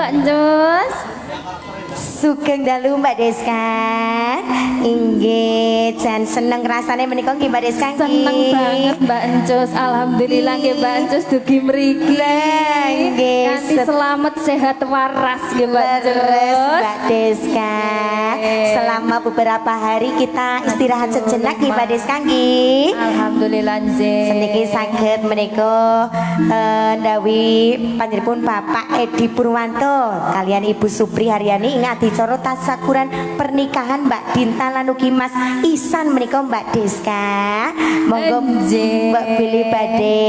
Mbak Njus. Sugeng dalu Mbak Deska. Inggih, jan seneng rasane menika nggih Mbak Deska. Seneng banget Mbak Njus. Alhamdulillah nggih Mbak Njus dugi mriki. Nggih, kanthi selamat sehat waras nggih Mbak Njus. Mbak Deska. Selama beberapa hari kita istirahat sejenak nggih Mbak Deska nggih. Alhamdulillah nggih. Seniki saged menika ndawi panjenenganipun Bapak Edi Purwanto kalian Ibu Supri Haryani ing adicara tasyakuran pernikahan Mbak Dinta lan ugi Mas Ihsan menika Mbak Deska. Monggo Mbak Billy badhe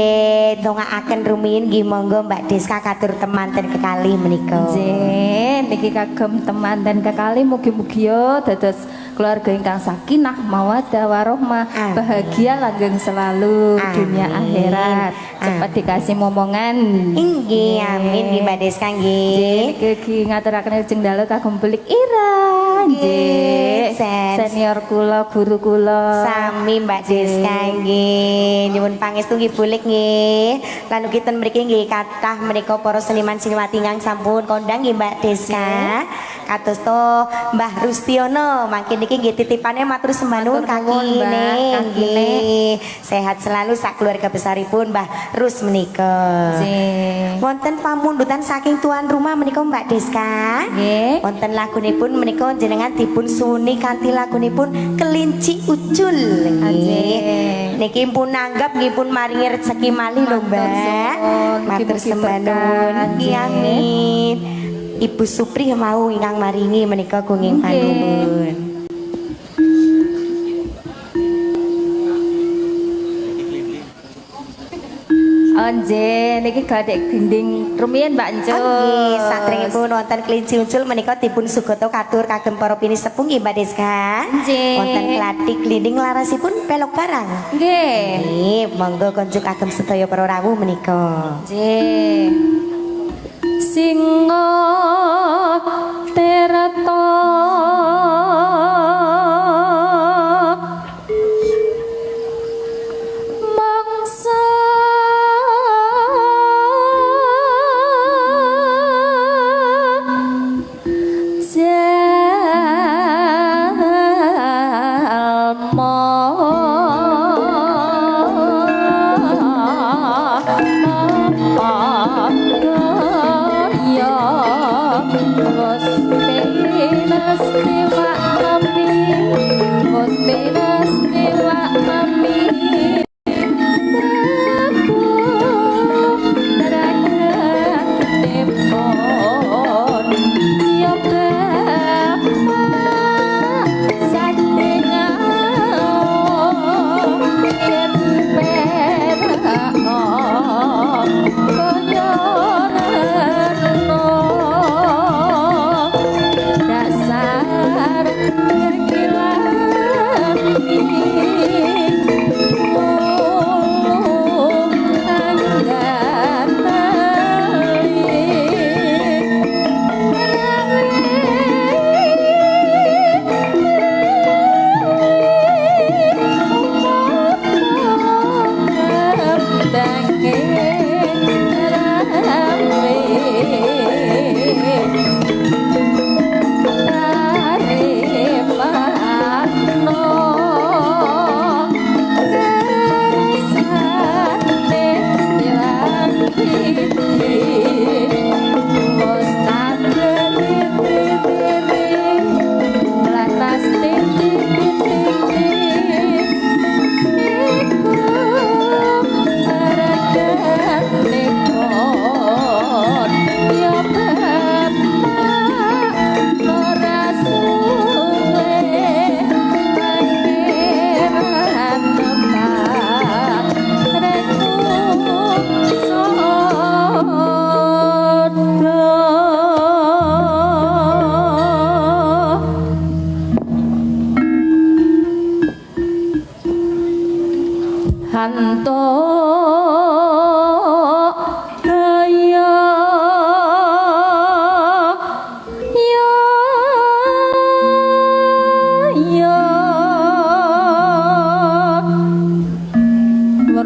ndongaaken rumiyin nggih monggo Mbak Deska katur temanten kekalih menika. Nggih, niki kagem temanten kekalih mugi-mugi yo dados keluarga ingkang sakinah mawaddah warahmah, bahagia langgeng selalu dunia akhirat. Cepat dikasih momongan. Inggih, amin nggih Mbak Deska nggih. Niki ngaturaken ujung dalu kagem Belik Ira. Nggih. Senior kula, guru kula. Sami Mbak Deska nggih. Nyuwun pangestu nggih Bulik nggih. Lan ugi ten mriki nggih kathah menika para seniman seniwati ingkang sampun kondang nggih Mbak Deska. Kados to Mbah Rustiono mangkin niki nggih titipane matur sembah nuwun kakine nggih. Sehat selalu sak keluarga besaripun Mbah Rus menika. Nggih. Wonten pamundutan saking tuan rumah menika Mbak Deska. Nggih. Wonten lagunipun menika jenengan dipun suwuni kanthi lagunipun Kelinci Ucul nggih. Niki pun nanggap nggih pun maringi rezeki malih lho Mbak. Matur sembah nuwun. Nggih amin. Ibu Supri mau ingkang maringi menika gunging panuwun. Nggih, niki gadek gending rumiyin Mbak Njus. Nggih, saderengipun wonten Kelinci Ucul menika dipun sugata katur kagem para pinisepuh nggih Mbak Deska. Nggih. Wonten klathik glinding larasipun pelok barang. Nggih. Nggih, monggo konjuk kagem sedaya para rawuh menika. Nggih. Singa terata mangsa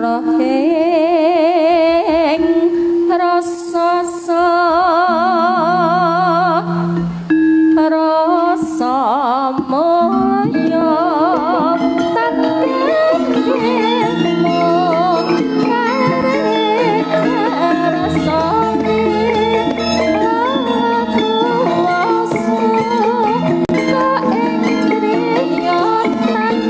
rohing rasa Hãy subscribe cho kênh Ghiền Mì Gõ để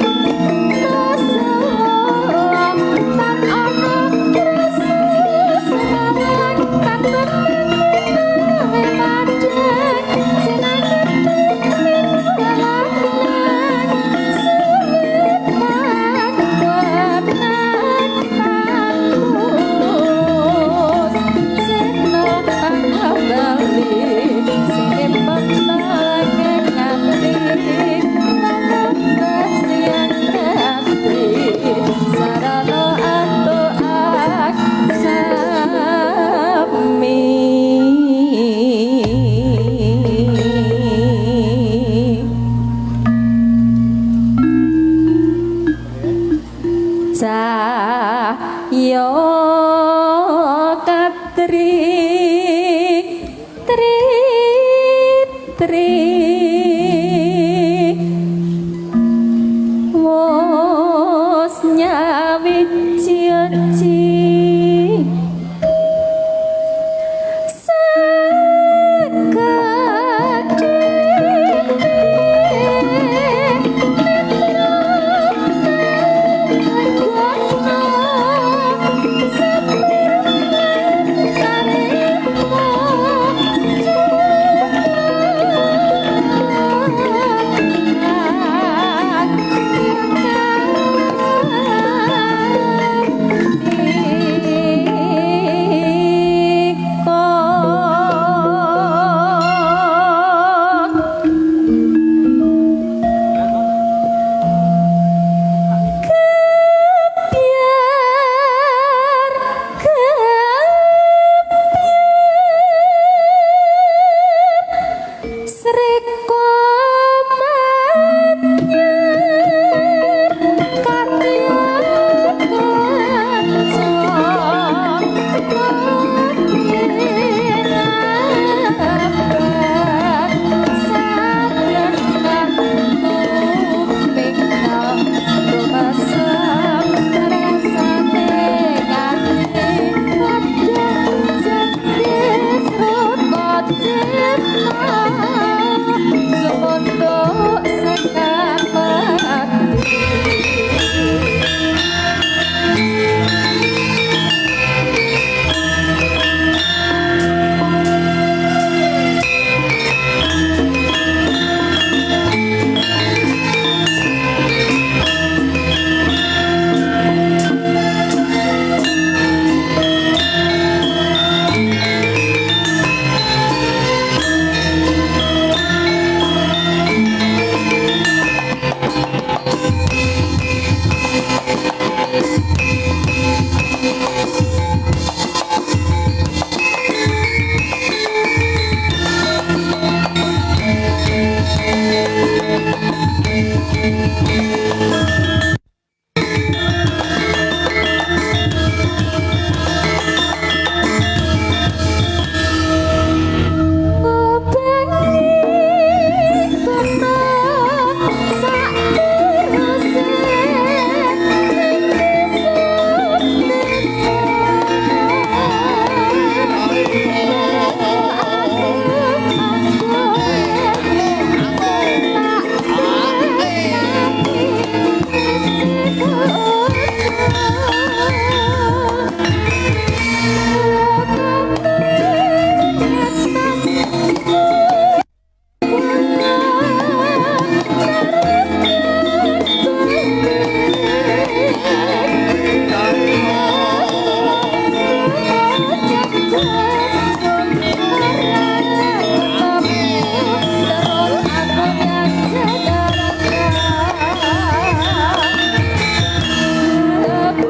không bỏ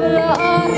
lỡ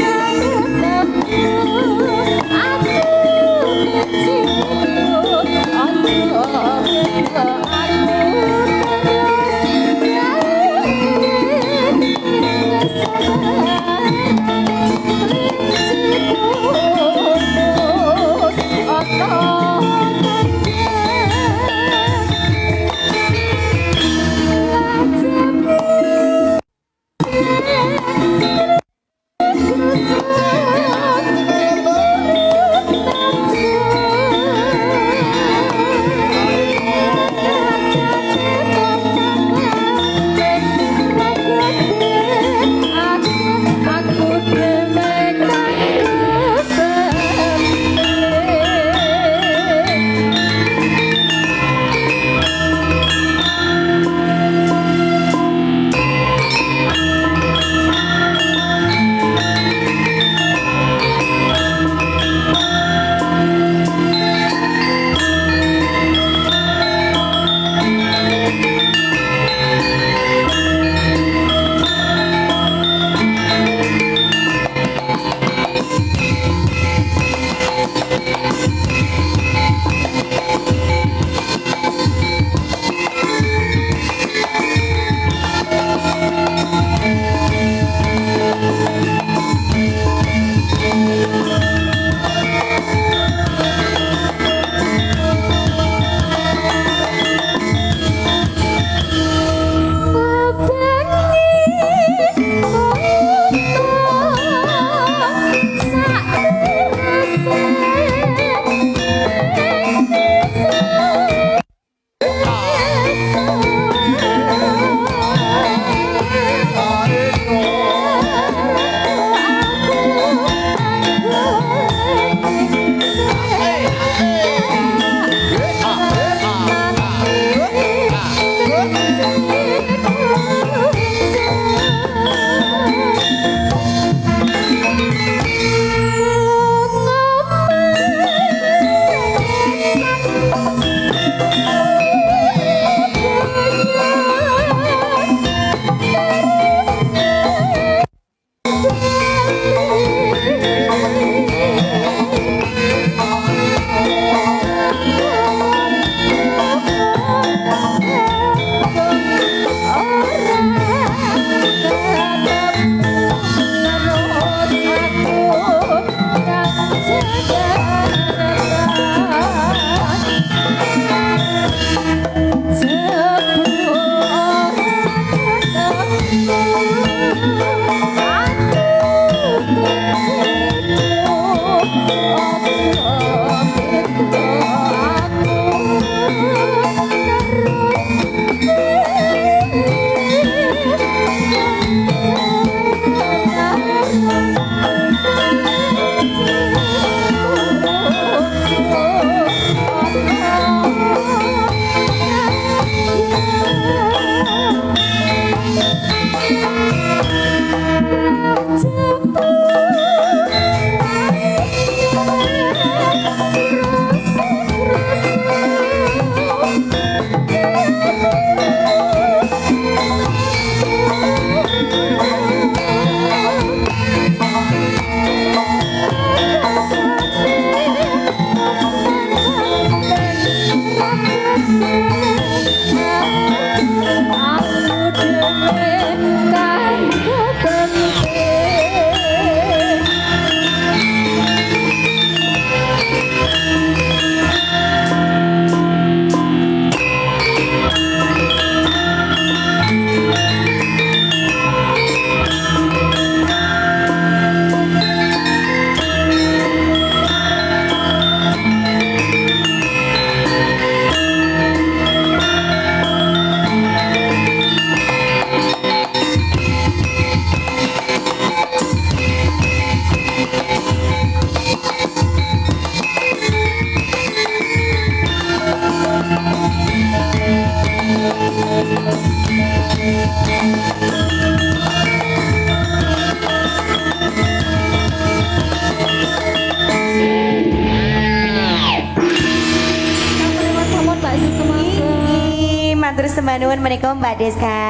Matur sembah nuwun menika Mbak Deska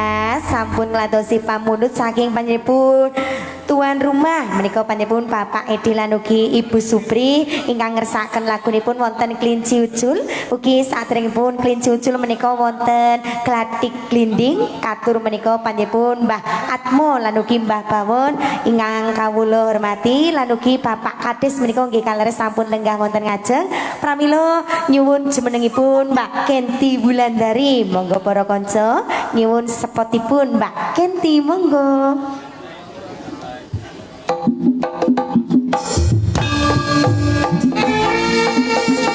sampun ngladosi pamunut saking panjenenganipun tuan rumah menika panjenenganipun Bapak Edi lan ugi Ibu Supri ingkang ngersakaken lagunipun wonten Kelinci Ucul ugi saderengipun Kelinci Ucul menika wonten Glatik Glinding katur menika panjenenganipun Mbah Atmo lan ugi Mbah Bawon ingkang kawula hormati lan ugi Bapak Kades menika nggih kaleres sampun lenggah wonten ngajeng pramila nyuwun jumenengipun Mbak Kenti Wulandari monggo para kanca nyuwun sepotipun Mbak Kenti monggo.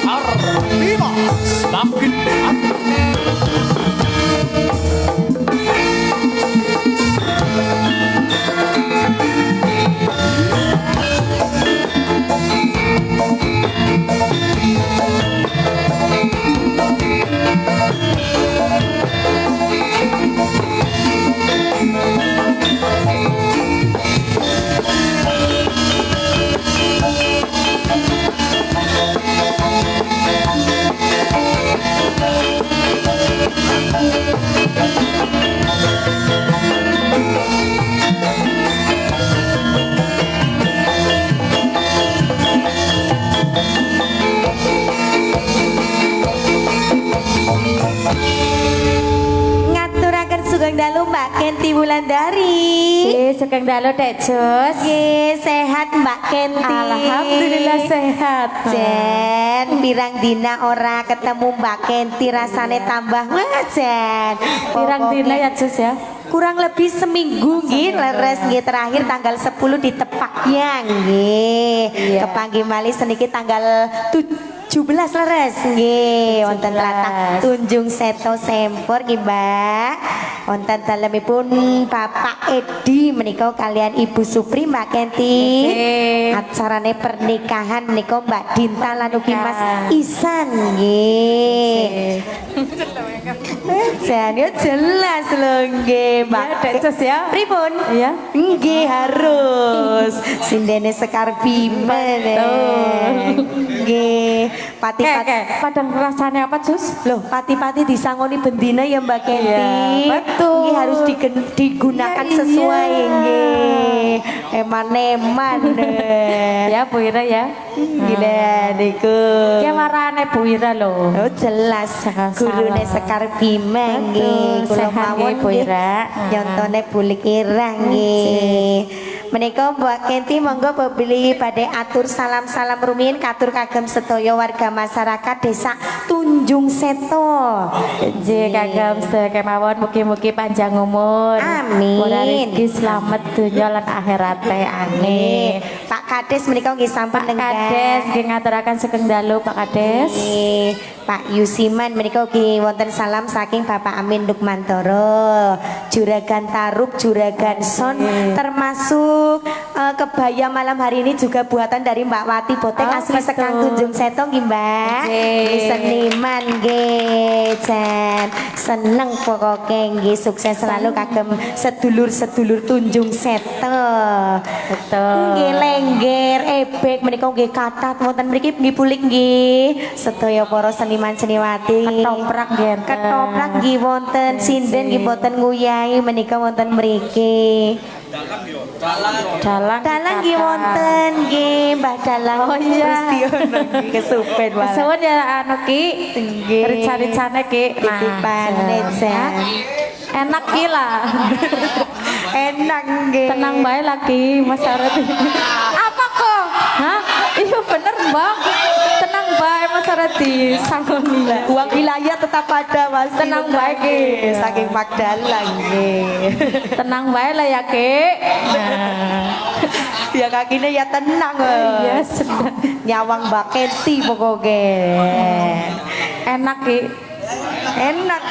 Arlima semakin ngaturaken sugeng dalu Mbak Kenti Wulandari. Sugeng dalu Dek Jos. Nggih, sehat Mbak Kenti. Alhamdulillah sehat. Jen, pirang dina ora ketemu Mbak Kenti rasane tambah wajan. Pirang dina ya Jos ya. Kurang lebih seminggu nggih leres nggih terakhir tanggal 10 di Tepaknya nggih. Iya. Kepanggih malih seniki tanggal 17 leres nggih wonten latah Tunjung Seto Sempor nggih Mbak. Wonten dalemipun Bapak Edi menika kalian Ibu Supri Mbak Kenti. Acarane pernikahan menika Mbak Dinta lan ugi Mas Isan nggih. Jan yo jelas lho nggih Mbak Dek Jos ya. Pripun? Iya. Nggih harus. Sindene Sekar Bimen. Nggih. Pati-pati Padang rasanya apa Jos? loh pati-pati disangoni bendina ya Mbak Kenti. Iya, betul. Nggih harus digunakan Ya, iya. sesuai nggih. Eman-eman. Ya Bu Ira ya. Gila niku. Ya marane Bu Ira loh. Oh jelas Salah. gurune Sekar Bimeng nggih Betul, kula sehat mawon nggih, Bu nggih Ira. nyontone Bulik Irah nggih Menika Mbak Kenti monggo beli badhe atur salam-salam rumiyin katur kagem sedaya warga masyarakat Desa Tunjung Seto. Nggih kagem sedaya kemawon mugi-mugi panjang umur. Amin. Murah rezeki slamet donya lan akhirate. Amin. Pak Kades menika nggih sampun Pak Kades nggih ngaturaken sugeng dalu Pak Kades. Pak Yusiman menika ugi wonten salam saking Bapak Amin Lukmantoro, Juragan Tarub, Juragan Son, termasuk kebaya malam hari ini juga buatan dari Mbak Wati Boteng asli betul. Sekang Tunjung Seto nggih Mbak. Seniman nggih Jan. Seneng pokoknya nggih sukses selalu kagem sedulur-sedulur Tunjung Seto. Betul. Nggih lengger ebek menika nggih kathah wonten mriki nggih pulik nggih sedaya para seniman-seniwati. Ketoprak nggih. Ketoprak nggih wonten, sinden nggih boten nguyahi menika wonten mriki. Dalang Dalang nggih wonten nggih Mbah Dalang. Oh iya. Rustiono nggih kesupen wae. Kesuwun ya anu Ki. Nggih. Rica-ricane Ki. Titipane Jan. Enak Ki lah. Enak nggih. Tenang bae lagi Mas Arati. Apa kok? Hah? Iya bener Mbak. Tenang bae Mas Arati. Sangoni. Uang wilayah tetap ada Mas. Tenang bae, Ki. Saking Pak Dalang nggih. Tenang bae lah ya Ki. Nah. Ya kakinya ya tenang. Iya sedang. Nyawang Mbak Kenti pokoknya. Enak Ki. Enak.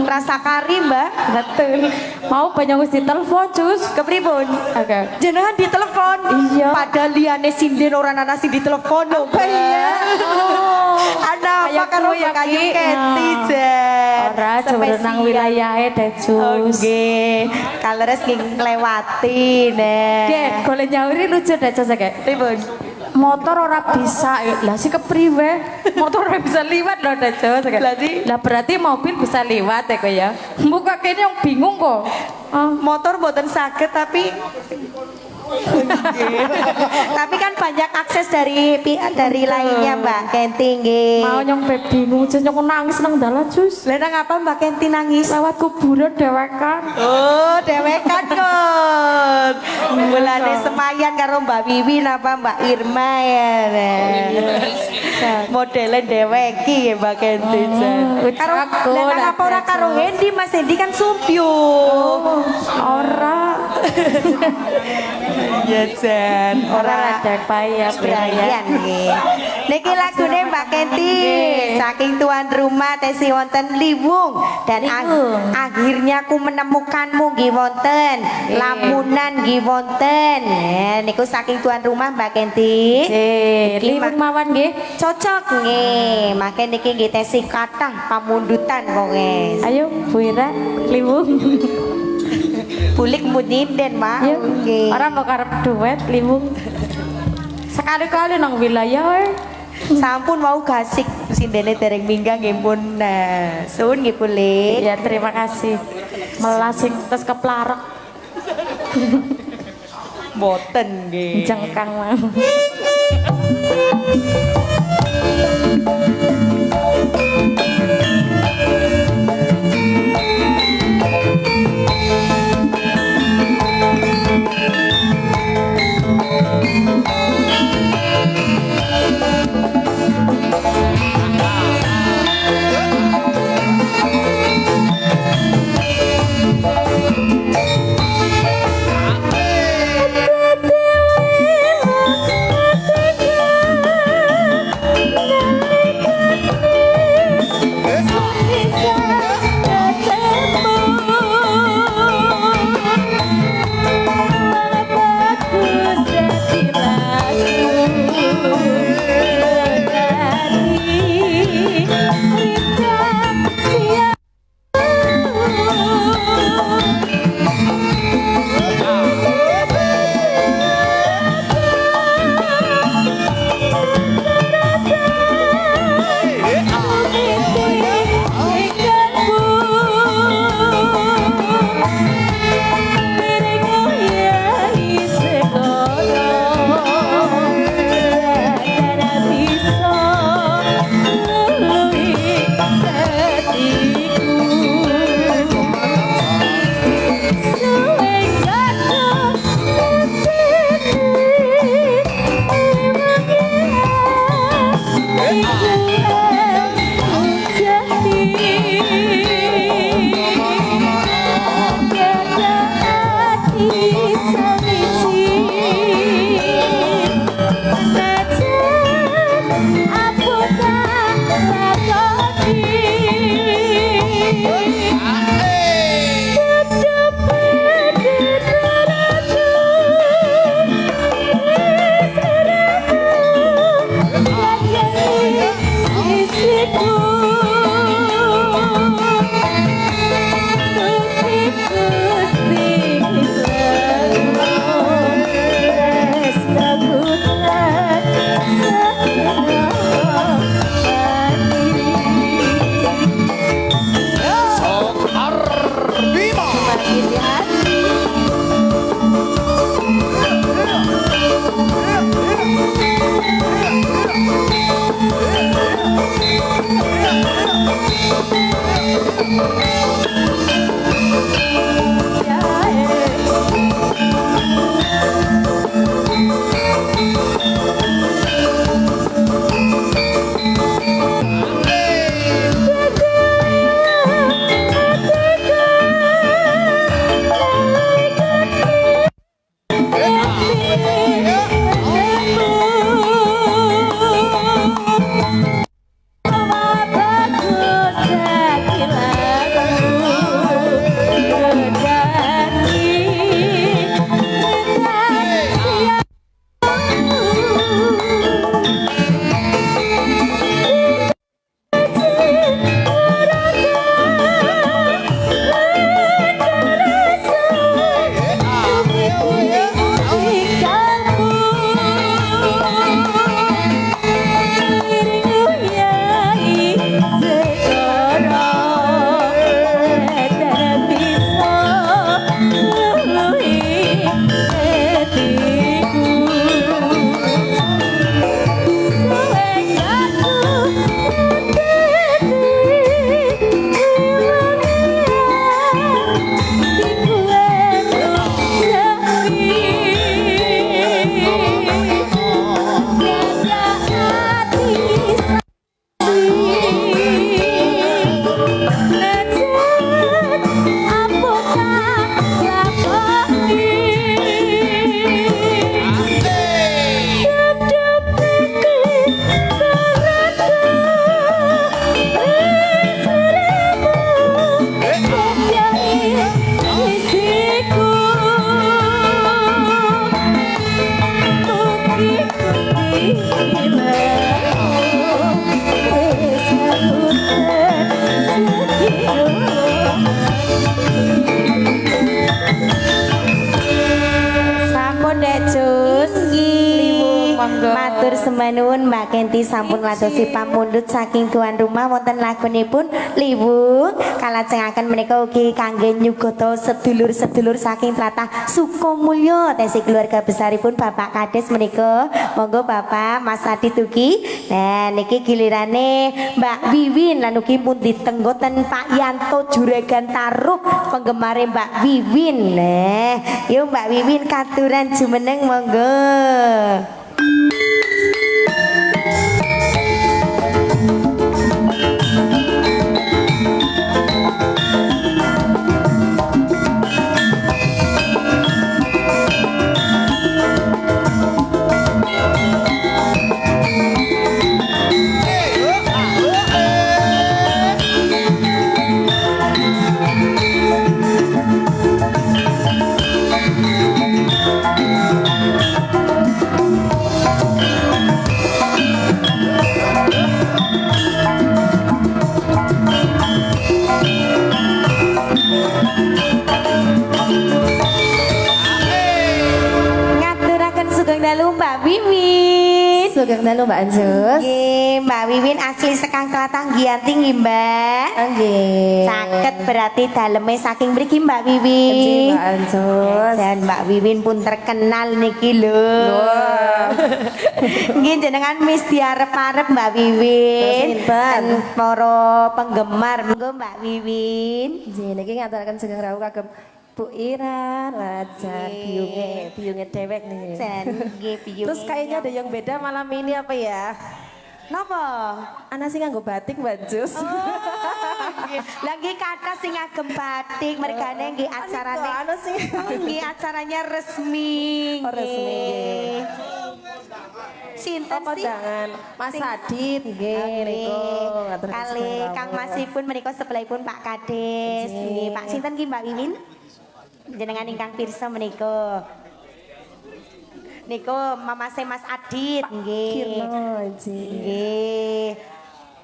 Rasa kari Mbak. Betul. Mau banyak wis ditelepon Cus. Kepripun? Oke. Jenengan ditelepon. Iya. Padahal liane sinden orang anak sing ditelepon lho. Apa iya? Oh. Ada apa Kayak karo kuwi ya, Kayu Ki? Kenti Nah. Jen. Ora cuma nang wilayahe deh Cus. Oke. Kaleres nggih nglewati nek. Oke, golek nyauri lucu deh Cus kayak. Pripun? Motor ora bisa, lah sih kepriwe? Motor ora bisa liwat loh deh Cus. Lah berarti mobil bisa liwat ya kok ya. Buka kene yang bingung kok. Motor boten sakit tapi tapi kan banyak akses dari lainnya Mbak Kenti nggih. Mau nyong bingung, Cus nyong nangis nang dalan Cus. Lah nang apa Mbak Kenti nangis? Lewat kuburan dewekan. Oh, dewekan kon. Mulane semayan karo Mbak Wiwi napa Mbak Irma ya. Modele deweki ya Mbak Kenti jan. Karo ucapku lah nang apa ora karo Hendi Mas Hendi kan sumpyung. Ora. Ya jan, Ora ada payah Brian nggih. Niki lagune Mbak Kenti saking tuan rumah Tesi wonten Liwung dan akhirnya aku menemukanmu nggih wonten lamunan nggih wonten. Niku saking tuan rumah Mbak Kenti. Liwung mawon nggih. Cocok nggih. Make niki nggih Tesi kathah pamundutan pokoke. Ayo Bu Ira, Liwung. Bulik muninden Mak. Yuk. Nggih. Orang mau karep duet Liwung. Sekali-kali nang wilayah we. Sampun mau gasik sindene dereng minggang nggih pun. Nah, sun nggih Kulit. Ya terima kasih. Melasing terus keplarak Boten nggih. jengkang mah. monggo. Matur sembah nuwun Mbak Kenti sampun ladosi pamundhut saking tuan rumah wonten lagunipun Liwung kalajengaken menika ugi kangge nyugata sedulur-sedulur saking tlatah Sukamulya tesi keluarga besaripun Bapak Kades menika. Monggo Bapak Mas Adit ugi. Nah niki gilirane Mbak Wiwin lan ugi pun ditenggoten Pak Yanto Juragan Taruh penggemare Mbak Wiwin. Nah, yuk Mbak Wiwin katuran jumeneng monggo. Mbak Wiwin. Sugeng dalu Mbak Anjus. Nggih, Mbak Wiwin asli sekang Tlatah Giyanti nggih, Mbak. Nggih. Caket berarti daleme saking mriki Mbak Wiwin. Nggih, Mbak Anjus. Dan Mbak Wiwin pun terkenal niki lho. Nggih jenengan wis diarep-arep Mbak Wiwin. Dan para penggemar monggo Mbak Wiwin. Nggih niki ngaturaken sugeng rawuh kagem Bu Ira, Raja biungnya dewek nih. Nggih biung. Terus kayaknya ada yang beda malam ini apa ya? Napa? Ana sing nganggo batik Mbak Jus. Lagi kata sing ngagem batik mergane nggih acarane. Anu sing nggih acaranya resmi. Oh, resmi. Sinten Apa sih? jangan Mas Adit nggih niku. Kali Kang Masipun menika sebelahipun Pak Kades. Nggih, Pak sinten nggih Mbak Wiwin? Jenengan ingkang pirsa menika. Niku mamase Mas Adit nggih. Kirno Nggih.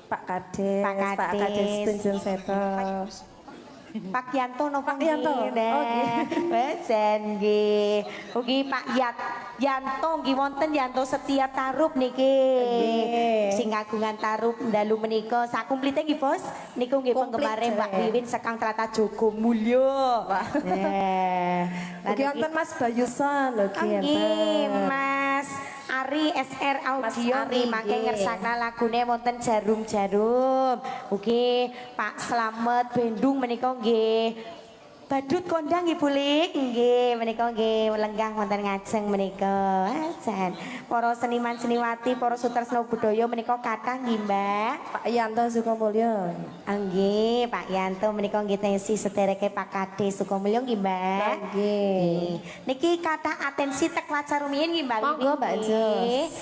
Pak Kades, Pak Kades. Tunjun Seto. Pak Yanto napa Pak Yanto. Besen nggih. Ugi Pak Yanto nggih wonten Yanto Setia Tarup niki. Sing kagungan Tarup dalu menika sakumplite nggih Bos. Niku nggih penggemare Mbak Wiwin sekang Tlatah Jogomulyo. Ugi wonten Mas Bayusan lho nggih Mas Ari SR Audio nggih mangke ngersakna lagune wonten Jarum-jarum. Ugi Pak Slamet Bendung menika nggih badut kondang nggih Bulik nggih menika nggih lenggah wonten ngajeng menika. Jan para seniman seniwati para sutresna budaya menika kathah nggih Mbak. Pak Yanto Sukamulya. Nggih Pak Yanto menika nggih tensi sedereke Pak Kades Sukamulya nggih Mbak. Nggih. Niki kathah atensi tek waca rumiyin nggih Mbak. Monggo Mbak Jos.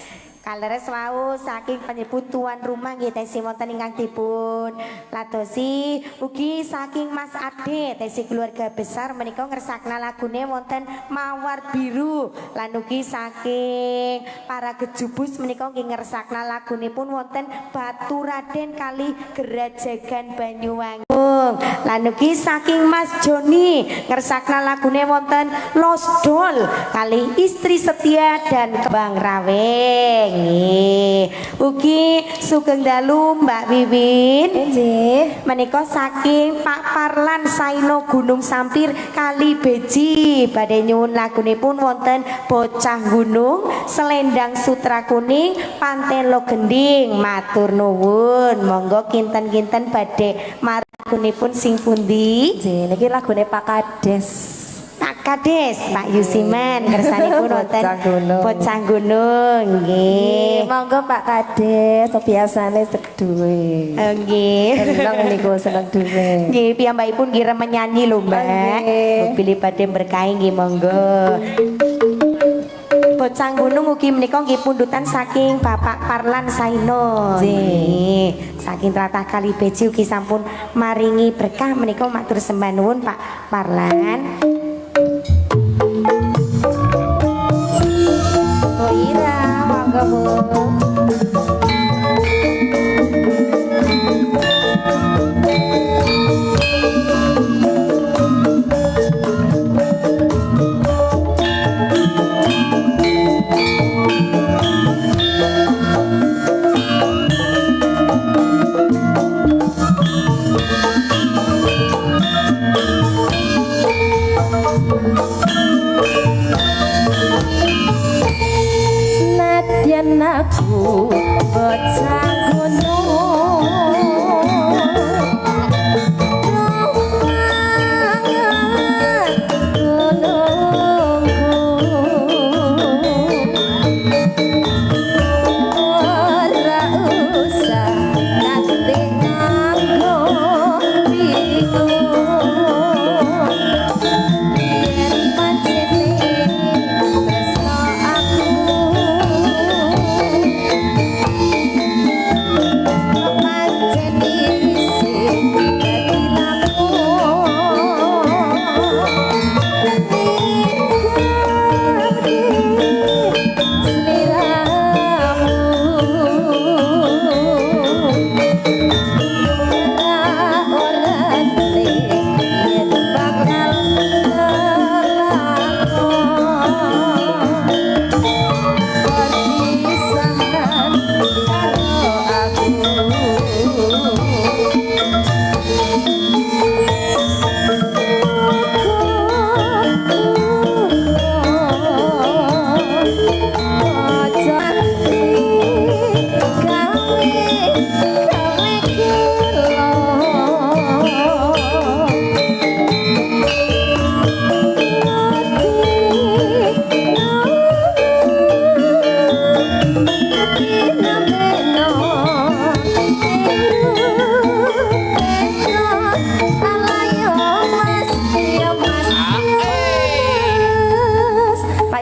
Kaleres wau saking penyebut tuan rumah nggih tesi wonten ingkang dipun ladosi ugi saking Mas Ade tesi keluarga besar menika ngersakna lagune wonten Mawar Biru lan ugi saking para gejubus menika nggih ngersakna lagunipun wonten Batu Raden kali Gerajagan Banyuwangi lan ugi saking Mas Joni ngersakna lagune wonten Losdol kali Istri Setia dan Kembang Raweng. Ugi sugeng dalu Mbak Wiwin. Nggih. Menika saking Pak Parlan Saino Gunung Sampir Kali Beji badhe nyuwun lagunipun wonten Bocah Gunung Selendang Sutra Kuning Pantelo Gending matur nuwun monggo kinten-kinten badhe lagunipun sing pundi? Nggih niki lagune Pak Kades. Pak Kades, Pak Yusiman kersanipun wonten Bocah Gunung nggih. Monggo Pak Kades, biasane seduwe. Nggih. Seneng niku seneng duwe. Nggih, piyambakipun nggih remen nyanyi lho, Mbak. Pilih badhe berkah nggih monggo. Bocah Gunung ugi menika nggih pundutan saking Bapak Parlan Saino. Nggih. Saking Tlatah Kali Beji ugi sampun maringi berkah menika matur sembah nuwun Pak Parlan. Bu Ira, monggo Bu. aku bocah gunung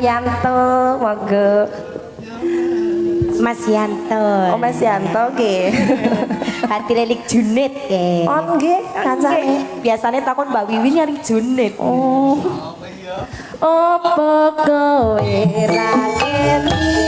Yanto, monggo. Mas Yanto. Oh Mas Yanto nggih. Arti relik Junit nggih. Oh nggih, kancane. Biasanya takon Mbak Wiwi nyari Junit. Oh. opo kowe ra kelingan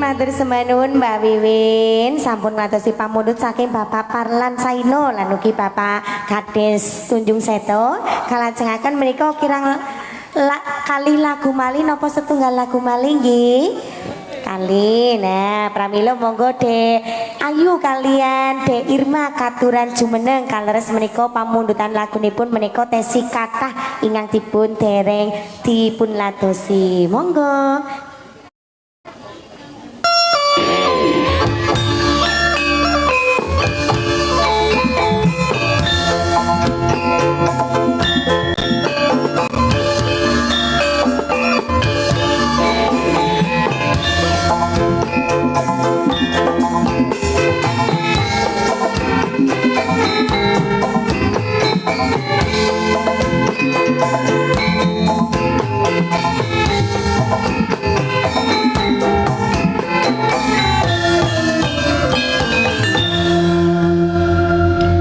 Matur semanun Mbak Wiwin sampun ngatosi pamundhut saking Bapak Parlan Saino lan ugi Bapak Kades Tunjung Seto kalajengaken menika kirang kali lagu malih napa setunggal lagu malih nggih kali. Nah, pramila monggo Dek Ayu kalian Dek Irma katuran jumeneng kaleres menika pamundutan lagunipun menika tesi kathah ingkang dipun dereng dipun ladosi. Monggo.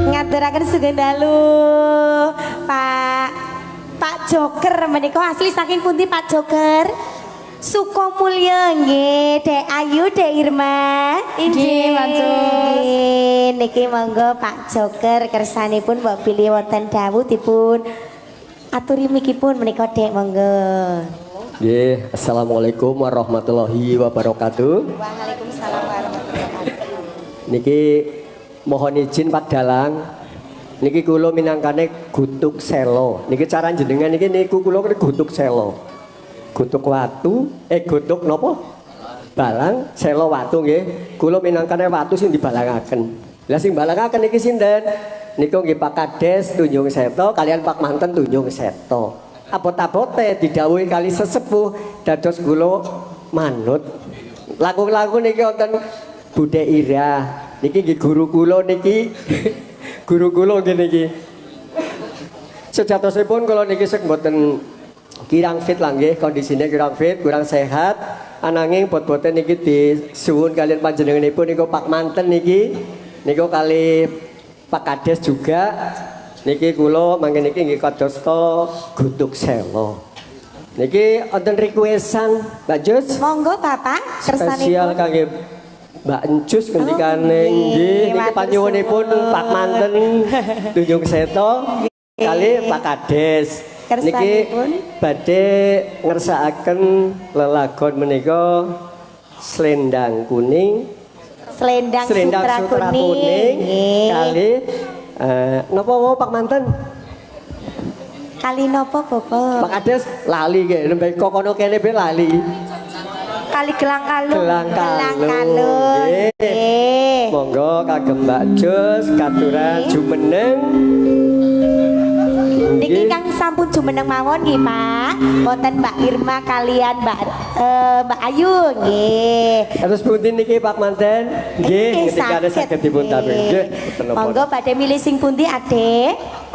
Ngaturaken sugeng dalu Pak Joker menika asli saking pundi Pak Joker? Sukomulya nggih, Dek Ayu, Dek Irma. Inggih, matur. Niki monggo Pak Joker kersanipun mbok pilih wonten dawuh dipun aturi mikipun menika Dek monggo. Nggih, assalamualaikum warahmatullahi wabarakatuh. Waalaikumsalam warahmatullahi wabarakatuh. Niki mohon izin Pak Dalang. Niki kula minangkane gutuk selo. Niki cara jenengan niki niku kula gutuk selo. Gutuk watu, gutuk napa? Balang, selo watu nggih. Kula minangkane watu sing dibalangaken. Lah sing balangaken niki sinten? Niku nggih Pak Kades Tunjung Seto kalian Pak Manten Tunjung Seto. Abot-abote didhawuhi kali sesepuh dados kula manut. Laku-laku niki wonten Bude Ira. Niki nggih guru kula niki. Guru kula nggih niki. Sejatosipun kula niki sek mboten kirang fit lah nggih, kondisine kurang fit, kurang sehat. Ananging bot-boten niki disuwun kalian panjenenganipun niku Pak Manten niki. Niku kali Pak Kades juga. Niki kula mangke niki nggih kadosta gutuk selo. Niki wonten requestan Mbak Jus. Monggo Bapak Spesial kersanipun. kangge Mbak Encus ngendikane nggih niki panyuwunipun Pak Manten Tunjung Seto kali Pak Kades. Niki Kersanipun. badhe ngersakaken lelagon menika Slendang Kuning, Selendang Selendang Sutra Kuning. Nggih. kali napa wae Pak Manten? Kali nopo Bapak? Pak Kades lali nggih, nembe kokono kene ben lali. Kali Gelang Kalung. Gelang Kalung. Kalung. Nggih. Nggih. Monggo kagem Mbak Jus katuran jumeneng. Niki kang sampun jumeneng mawon nggih Pak. Boten Mbak Irma kalian Mbak Ayu nggih. Terus pundi niki Pak Manten? Nggih, ketika ada saged dipun tampil. Nggih, boten napa. Monggo badhe milih sing pundi Adek?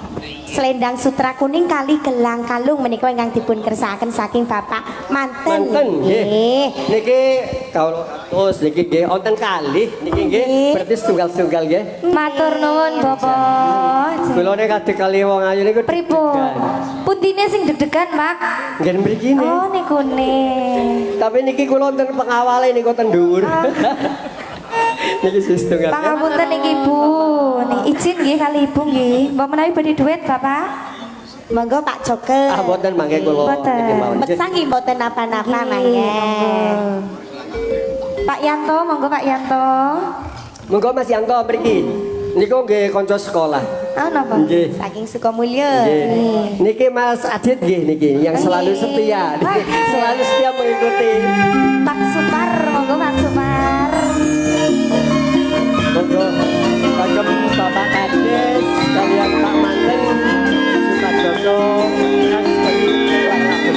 Selendang Sutra Kuning kali Gelang Kalung menika ingkang dipun kersakaken saking Bapak Manten. Manten nggih. Niki kawula terus niki nggih wonten kalih niki nggih berarti setunggal-setunggal nggih. Matur nuwun Bapak. Kula nek kadhe kali wong ayu niku Pripun? Pundine sing deg-degan, Pak? nggih mriki niki. Oh, niku ne. Tapi niki kula wonten pengawale niku wonten dhuwur. Niki setunggal. Pangapunten niki Bu. Nih izin nggih kali Ibu nggih. Mbok menawi badhe duit, Bapak? Monggo Pak Joker. Ah boten mangke kula Boten. niki mawon. Meksa nggih mboten napa-napa Nggih, mangke. monggo. Pak Yanto, monggo Pak Yanto. Monggo Mas Yanto mriki. Niku nggih kanca sekolah. Ah napa? Nggih. Saking Sukamulya. Nggih. Niki Mas Adit nggih niki yang selalu setia. Selalu setia mengikuti. Pak Supar, monggo Pak Supar. Monggo kagem Bapak Kades kalian Pak Manten Sukajoso kang sebagai laku.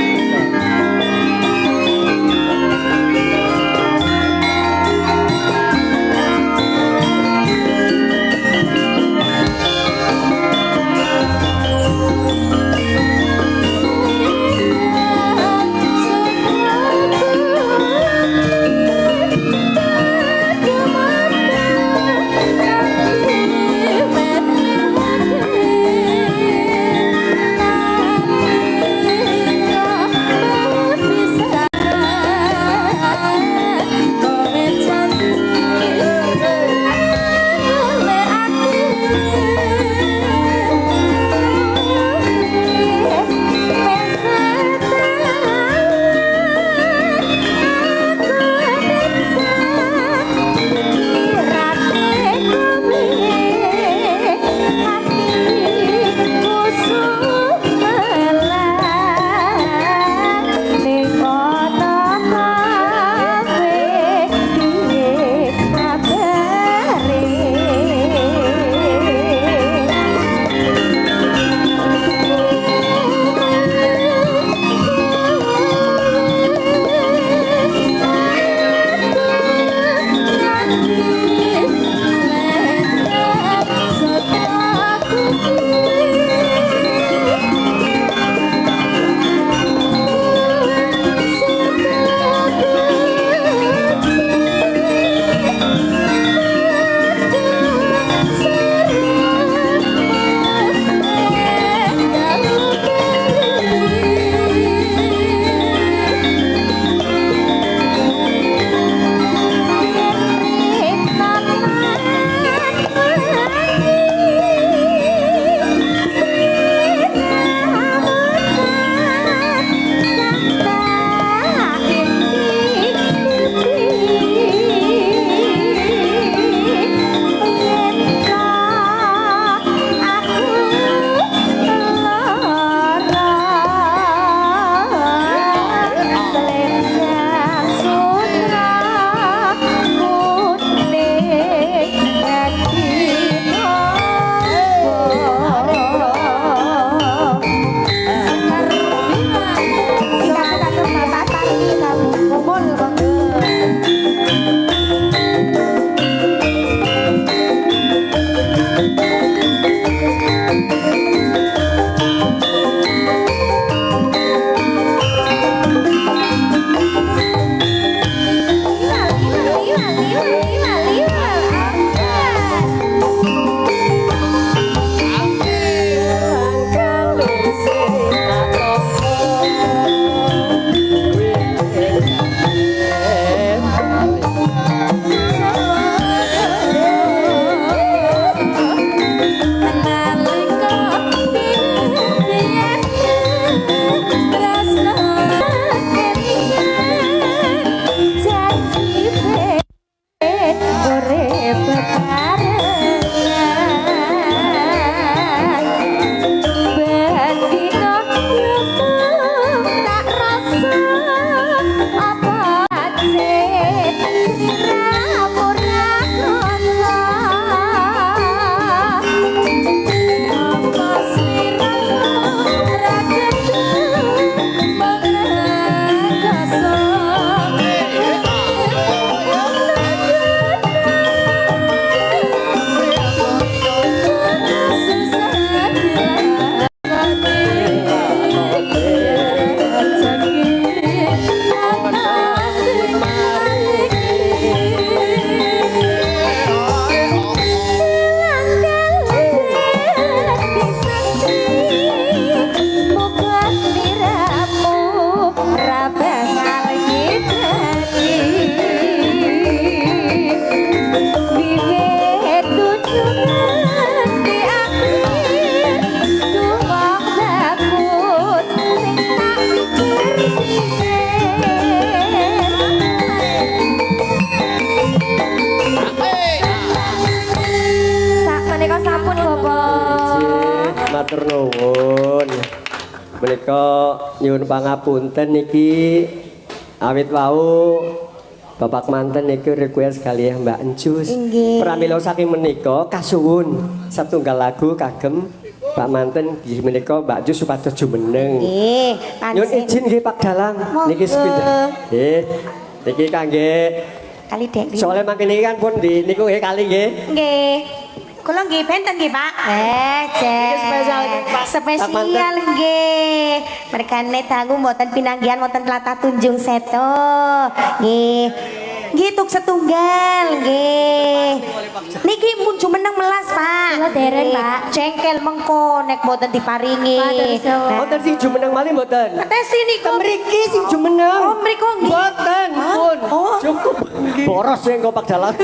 di akhir duwok bagus sing tak sak menika sampun Bapak. Matur nuwun. Menika nyuwun pangapunten niki awit wau Bapak manten niku request kali ya Mbak Encus. Nggih. Pramila saking menika kasuwun setunggal lagu kagem Pak manten nggih menika Mbak Encus supados jumeneng. Nggih, Nyuwun pancen izin nggih Pak Dalang niki Monggo. sepindah. Nggih. Niki kangge kali Dek. soalnya makin niki kan pun di niku nggih kali nggih. Nggih. Kula nggih benten nggih, Pak. Cek. spesial nggih, Pak. Spesial nggih. Merkane dangu mboten pinanggihan wonten tlatah Tunjung Seto. Nggih. Nggih tuk setunggal nggih. Niki mun jumeneng melas, Pak. Kula dereng, Nggih. Pak. Jengkel mengko nek mboten diparingi. Matur suwun. Wonten sing jumeneng malih mboten? Tes ini kok Mriki sing jumeneng. Oh, mriko nggih. Mboten, pun. Oh. Cukup. Boros sing kok Pak Dalang.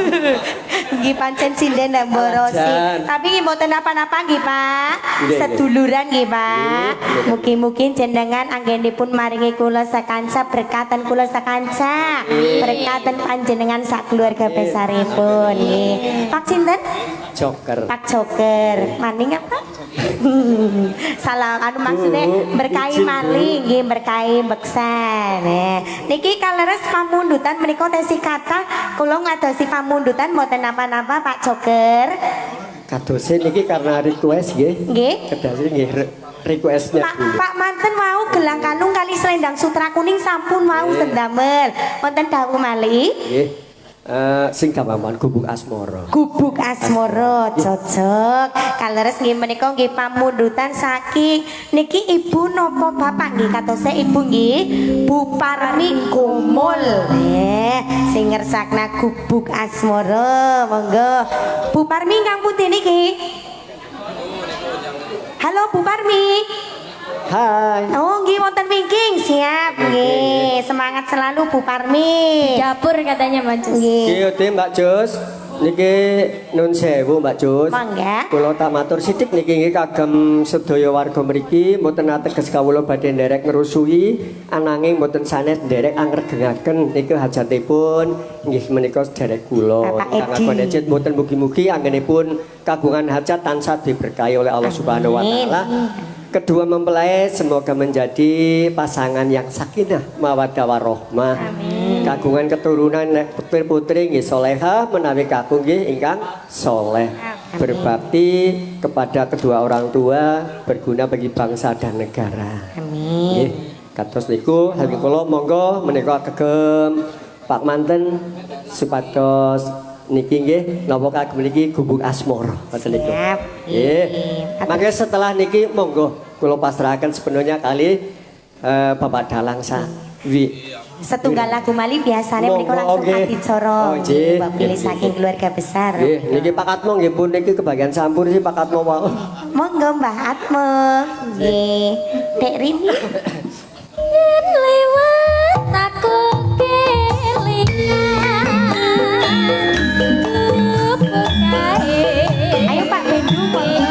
Nggih pancen sinden ndak borosi. Alajan. Tapi nggih mboten napa-napa nggih, Pak. Nggih, Seduluran nggih, Pak. Nggih. Mugi-mugi jenengan anggenipun maringi kula sakanca berkatan kula sakanca. Berkatan panjenengan sak keluarga besaripun nggih. Pak sinten? Joker. Pak Joker. Maning apa? Salah anu maksudnya berkahi izin, Bu. maling nggih berkahi beksan. Niki kaleres pamundutan menika tesi kata kula ngadosi pamundutan mboten napa-napa Pak Joker. Kadose niki karena request nggih. Nggih. Kedase nggih requestnya Pak, dulu. Pak manten mau gelang kalung kali selendang sutra kuning sampun mau sendamel. Wonten dawuh malih. Nggih. Sing gampang gubuk asmara. Gubuk asmara cocok. Kaleres nggih menika nggih pamundutan saking niki ibu napa bapak nggih katose ibu nggih Bu Parmi Kumul. Sing ngersakna gubuk asmara monggo. Bu Parmi ingkang pundi niki? Halo Bu Parmi. Hai. Oh nggih wonten wingking siap nggih. Semangat selalu Bu Parmi. Dapur katanya Mbak Cus. Nggih. Nggih Uti Mbak Jus. Niki nun sewu Mbak Jus. Mangga. Kula tak matur sithik niki nggih kagem sedaya warga mriki mboten ateges kawula badhe nderek ngrusui ananging mboten sanes nderek angregengaken niku hajatipun nggih menika sederek kula. Bapak Kang Edi. Agung Ejit mboten mugi-mugi anggenipun kagungan hajat tansah diberkahi oleh Allah Subhanahu wa taala. Kedua mempelai semoga menjadi pasangan yang sakinah mawaddah warahmah. Kagungan keturunan putri-putri nggih solehah menawi kakung nggih ingkang soleh. Berbakti kepada kedua orang tua berguna bagi bangsa dan negara. Amin. Nggih. Kados niku hal kula monggo menika kagem Pak manten supados niki nggih napa kagem niki gubuk asmara ngoten niku. Siap. Nggih. Mangke setelah niki monggo kula pasrahaken sepenuhnya kali Bapak Dalang Sawi. Setunggal lagu mali biasanya menika langsung Monggo, nggih. adicara. Oh, nggih. Mbak pilih saking keluarga besar. Nggih, niki Pak Atmo nggih pun niki kebagian sampur sih Pak Atmo wae. Monggo Mbah Atmo. Nggih. Dek Rini. Yen lewat aku kelingan gubuk kae. Ayo Pak Bendu monggo.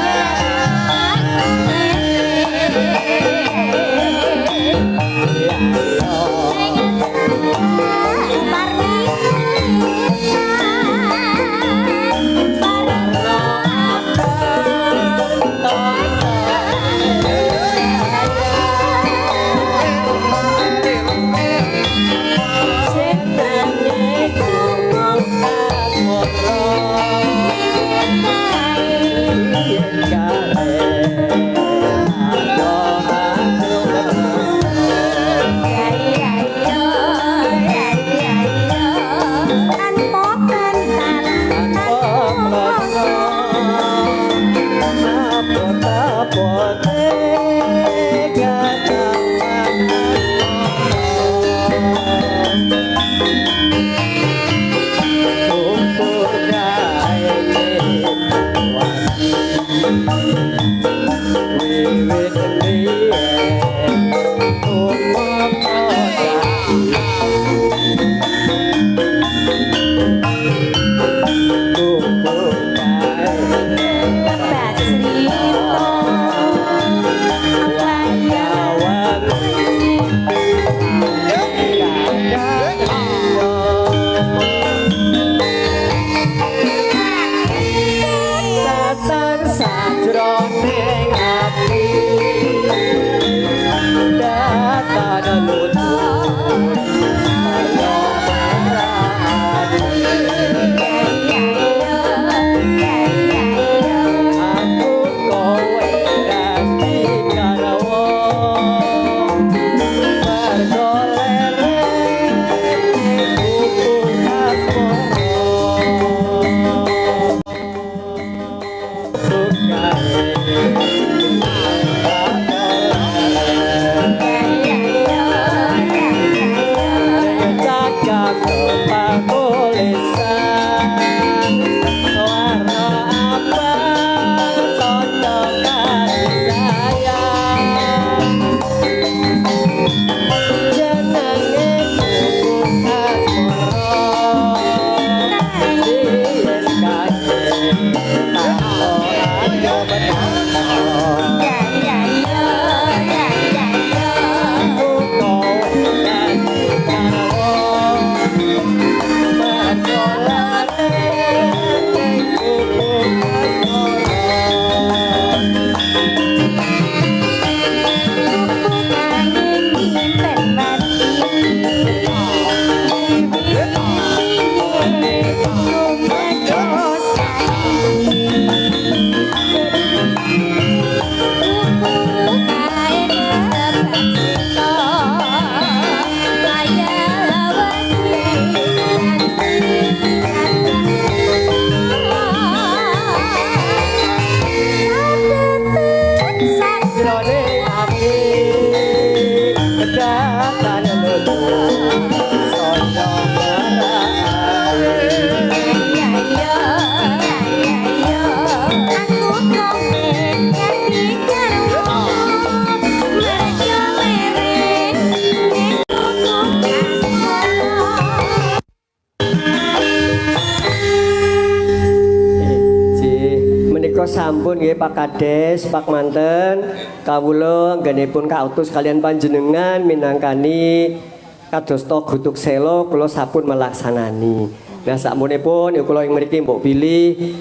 Sampun nggih Pak Kades, Pak Manten, kawula anggenipun kautus kalian panjenengan minangkani kadosta gutuk selo kula sampun melaksanani. Nah sakmunipun ya kula ing mriki mbok pilih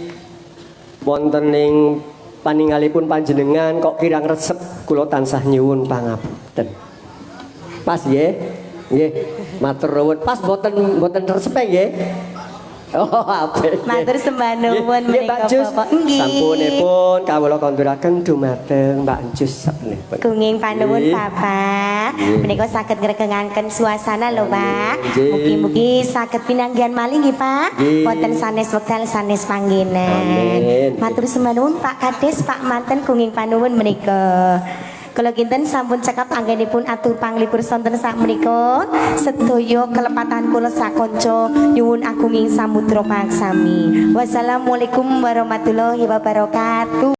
wonten ing paningalipun panjenengan kok kirang resep kula tansah nyuwun pangapunten. Pas nggih? Nggih. Matur nuwun. Pas boten resep nggih. Oh, apik. Matur sembah nuwun menika Bapak. Sampunipun kawula kanduraken dumateng Mbak Jus sapunipun. Kenging panuwun Bapak. Menika saged ngregengaken suasana lho, Pak. Nggih. Mugi-mugi saged pinanggihan malih nggih, Pak. Nggih. Wonten sanes wekdal sanes panggenan. Amin. Matur sembah nuwun Pak Kades, Pak Manten kenging panuwun menika. Kalau kinten sampun cekap anggenipun atur panglipur sonten sak menika sedaya kelepatan kula sakonco nyuwun agunging samudra paksami. Wassalamualaikum warahmatullahi wabarakatuh.